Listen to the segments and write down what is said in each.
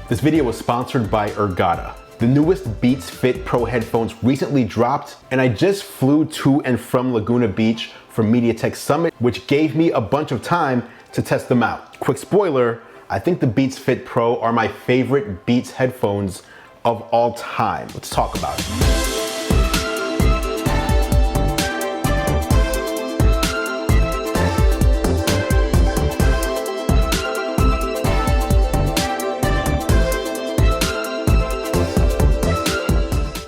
This video was sponsored by Ergatta. The newest Beats Fit Pro headphones recently dropped, and I just flew to and from Laguna Beach for MediaTek Summit, which gave me a bunch of time to test them out. Quick spoiler, I think the Beats Fit Pro are my favorite Beats headphones of all time. Let's talk about it.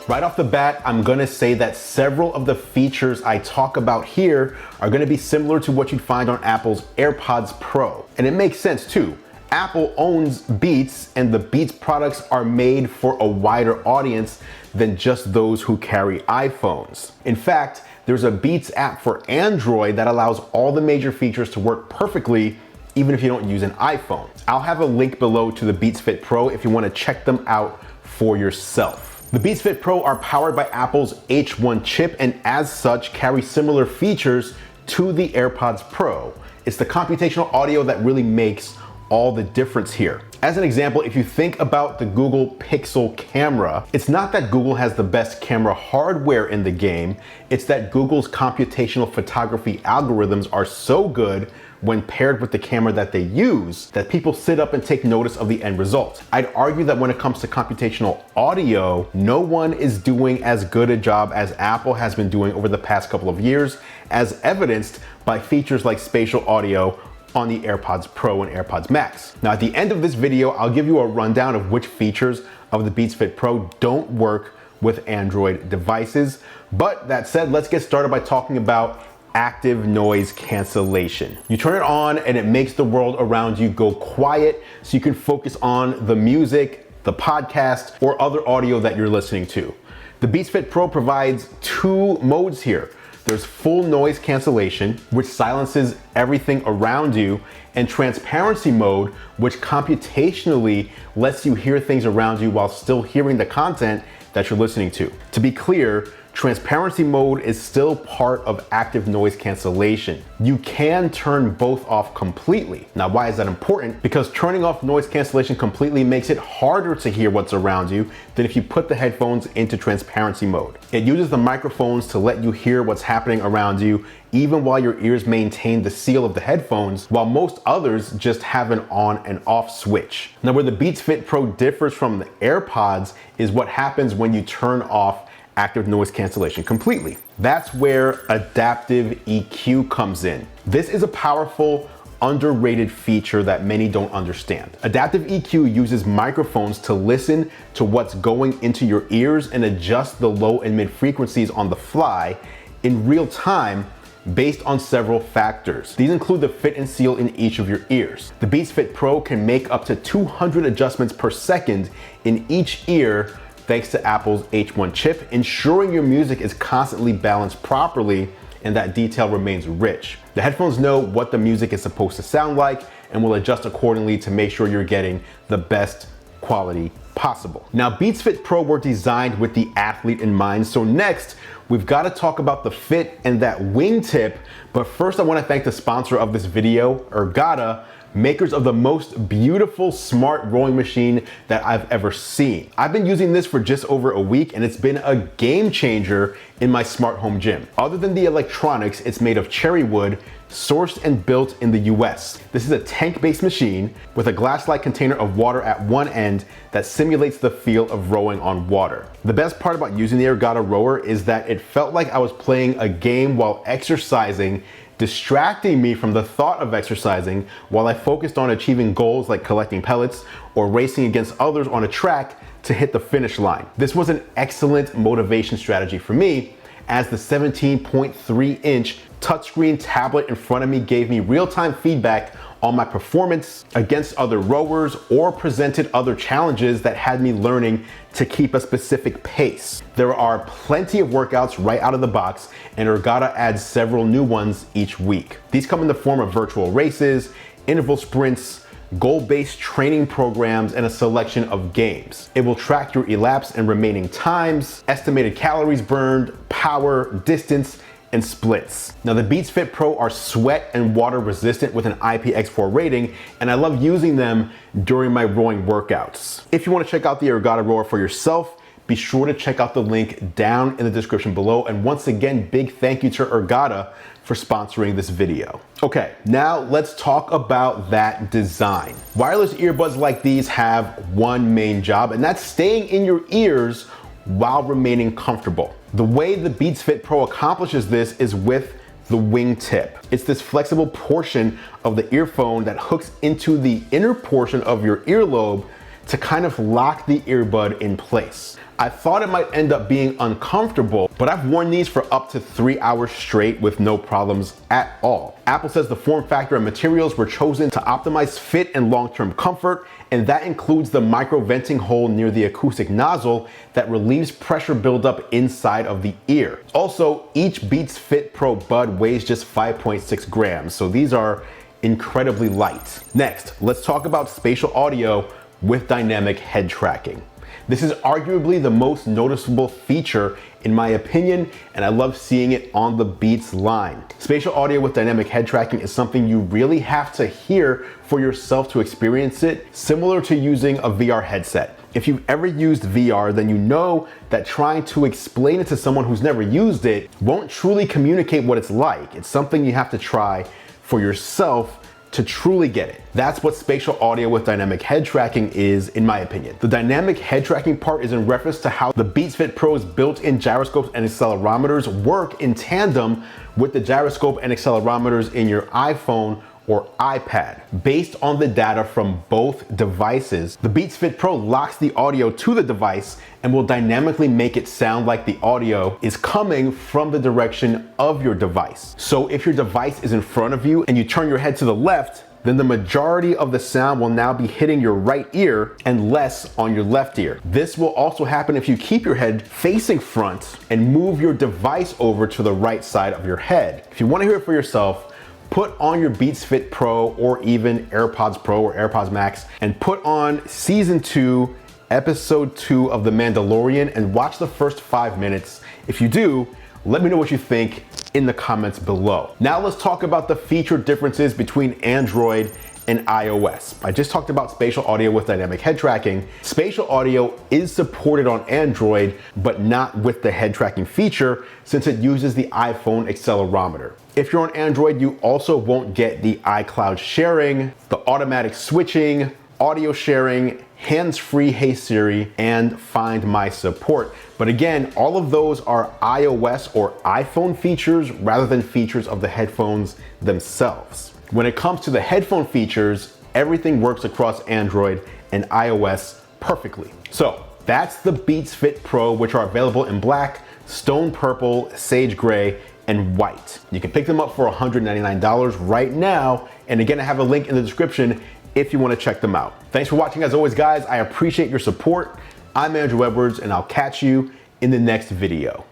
Right off the bat, I'm gonna say that several of the features I talk about here are gonna be similar to what you'd find on Apple's AirPods Pro. And it makes sense too. Apple owns Beats, and the Beats products are made for a wider audience than just those who carry iPhones. In fact, there's a Beats app for Android that allows all the major features to work perfectly even if you don't use an iPhone. I'll have a link below to the Beats Fit Pro if you wanna check them out for yourself. The Beats Fit Pro are powered by Apple's H1 chip and as such carry similar features to the AirPods Pro. It's the computational audio that really makes all the difference here. As an example, if you think about the Google Pixel camera, it's not that Google has the best camera hardware in the game, it's that Google's computational photography algorithms are so good when paired with the camera that they use, that people sit up and take notice of the end result. I'd argue that when it comes to computational audio, no one is doing as good a job as Apple has been doing over the past couple of years, as evidenced by features like spatial audio on the AirPods Pro and AirPods Max. Now at the end of this video, I'll give you a rundown of which features of the Beats Fit Pro don't work with Android devices. But that said, let's get started by talking about active noise cancellation. You turn it on and it makes the world around you go quiet so you can focus on the music, the podcast, or other audio that you're listening to. The Beats Fit Pro provides two modes here. There's full noise cancellation, which silences everything around you, and transparency mode, which computationally lets you hear things around you while still hearing the content that you're listening to. To be clear, transparency mode is still part of active noise cancellation. You can turn both off completely. Now, why is that important? Because turning off noise cancellation completely makes it harder to hear what's around you than if you put the headphones into transparency mode. It uses the microphones to let you hear what's happening around you even while your ears maintain the seal of the headphones, while most others just have an on and off switch. Now, where the Beats Fit Pro differs from the AirPods is what happens when you turn off active noise cancellation completely. That's where adaptive EQ comes in. This is a powerful, underrated feature that many don't understand. Adaptive EQ uses microphones to listen to what's going into your ears and adjust the low and mid frequencies on the fly in real time based on several factors. These include the fit and seal in each of your ears. The Beats Fit Pro can make up to 200 adjustments per second in each ear thanks to Apple's H1 chip, ensuring your music is constantly balanced properly and that detail remains rich. The headphones know what the music is supposed to sound like and will adjust accordingly to make sure you're getting the best quality possible. Now, Beats Fit Pro were designed with the athlete in mind, so next, we've got to talk about the fit and that wingtip, but first I want to thank the sponsor of this video, Ergatta, makers of the most beautiful smart rowing machine that I've ever seen. I've been using this for just over a week and it's been a game changer in my smart home gym. Other than the electronics, it's made of cherry wood, sourced and built in the US. This is a tank-based machine with a glass-like container of water at one end that simulates the feel of rowing on water. The best part about using the Ergatta rower is that it felt like I was playing a game while exercising, distracting me from the thought of exercising while I focused on achieving goals like collecting pellets or racing against others on a track to hit the finish line. This was an excellent motivation strategy for me, as the 17.3-inch touchscreen tablet in front of me gave me real-time feedback on my performance against other rowers or presented other challenges that had me learning to keep a specific pace. There are plenty of workouts right out of the box, and Ergatta adds several new ones each week. These come in the form of virtual races, interval sprints, goal-based training programs, and a selection of games. It will track your elapsed and remaining times, estimated calories burned, power, distance, and splits. Now the Beats Fit Pro are sweat and water resistant with an IPX4 rating, and I love using them during my rowing workouts. If you want to check out the Ergatta rower for yourself, be sure to check out the link down in the description below. And once again, big thank you to Ergatta for sponsoring this video. Okay, now let's talk about that design. Wireless earbuds like these have one main job, and that's staying in your ears while remaining comfortable. The way the Beats Fit Pro accomplishes this is with the wingtip. It's this flexible portion of the earphone that hooks into the inner portion of your earlobe to kind of lock the earbud in place. I thought it might end up being uncomfortable, but I've worn these for up to 3 hours straight with no problems at all. Apple says the form factor and materials were chosen to optimize fit and long-term comfort, and that includes the micro venting hole near the acoustic nozzle that relieves pressure buildup inside of the ear. Also, each Beats Fit Pro bud weighs just 5.6 grams, so these are incredibly light. Next, let's talk about spatial audio with dynamic head tracking. This is arguably the most noticeable feature in my opinion, and I love seeing it on the Beats line. Spatial audio with dynamic head tracking is something you really have to hear for yourself to experience it, similar to using a VR headset. If you've ever used VR, then you know that trying to explain it to someone who's never used it won't truly communicate what it's like. It's something you have to try for yourself to truly get it. That's what spatial audio with dynamic head tracking is, in my opinion. The dynamic head tracking part is in reference to how the Beats Fit Pro's built-in gyroscopes and accelerometers work in tandem with the gyroscope and accelerometers in your iPhone or iPad. Based on the data from both devices, the Beats Fit Pro locks the audio to the device and will dynamically make it sound like the audio is coming from the direction of your device. So if your device is in front of you and you turn your head to the left, then the majority of the sound will now be hitting your right ear and less on your left ear. This will also happen if you keep your head facing front and move your device over to the right side of your head. If you want to hear it for yourself, put on your Beats Fit Pro or even AirPods Pro or AirPods Max and put on season 2, episode 2 of The Mandalorian and watch the first 5 minutes. If you do, let me know what you think in the comments below. Now let's talk about the feature differences between Android and iOS. I just talked about spatial audio with dynamic head tracking. Spatial audio is supported on Android, but not with the head tracking feature since it uses the iPhone accelerometer. If you're on Android, you also won't get the iCloud sharing, the automatic switching, audio sharing, hands-free Hey Siri, and Find My support. But again, all of those are iOS or iPhone features rather than features of the headphones themselves. When it comes to the headphone features, everything works across Android and iOS perfectly. So that's the Beats Fit Pro, which are available in black, stone purple, sage gray, and white. You can pick them up for $199 right now. And again, I have a link in the description if you want to check them out. Thanks for watching as always, guys. I appreciate your support. I'm Andrew Edwards, and I'll catch you in the next video.